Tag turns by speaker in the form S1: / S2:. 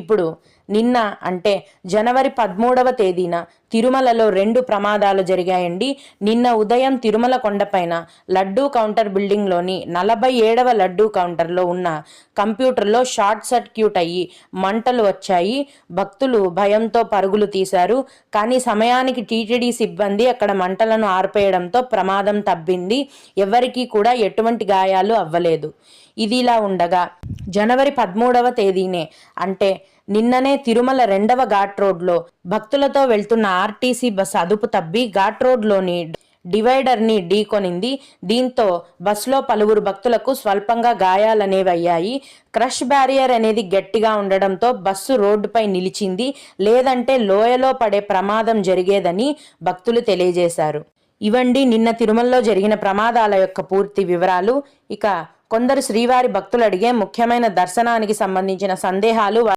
S1: ఇప్పుడు నిన్న అంటే జనవరి 13వ తేదీన తిరుమలలో 2 ప్రమాదాలు జరిగాయండి. నిన్న ఉదయం తిరుమల కొండపైన లడ్డూ కౌంటర్ బిల్డింగ్లోని 47వ లడ్డూ కౌంటర్లో ఉన్న కంప్యూటర్లో షార్ట్ సర్క్యూట్ అయ్యి మంటలు వచ్చాయి. భక్తులు భయంతో పరుగులు తీశారు. కానీ సమయానికి టీటీడీ సిబ్బంది అక్కడ మంటలను ఆర్పేయడంతో ప్రమాదం తప్పింది. ఎవరికీ కూడా ఎటువంటి గాయాలు అవ్వలేదు. ఇదిలా ఉండగా జనవరి 13వ తేదీనే అంటే నిన్ననే తిరుమల 2వ ఘాట్ రోడ్లో భక్తులతో వెళ్తున్న ఆర్టీసీ బస్ అదుపు తప్పి ఘాట్ రోడ్లోని డివైడర్ని ఢీకొనింది. దీంతో బస్సులో పలువురు భక్తులకు స్వల్పంగా గాయాలనేవి అయ్యాయి. క్రష్ బ్యారియర్ అనేది గట్టిగా ఉండడంతో బస్సు రోడ్డుపై నిలిచింది. లేదంటే లోయలో పడే ప్రమాదం జరిగేదని భక్తులు తెలియజేశారు. ఇవండి నిన్న తిరుమలలో జరిగిన ప్రమాదాల యొక్క పూర్తి వివరాలు. ఇక కొందరు శ్రీవారి భక్తులు అడిగే ముఖ్యమైన దర్శనానికి సంబంధించిన సందేహాలు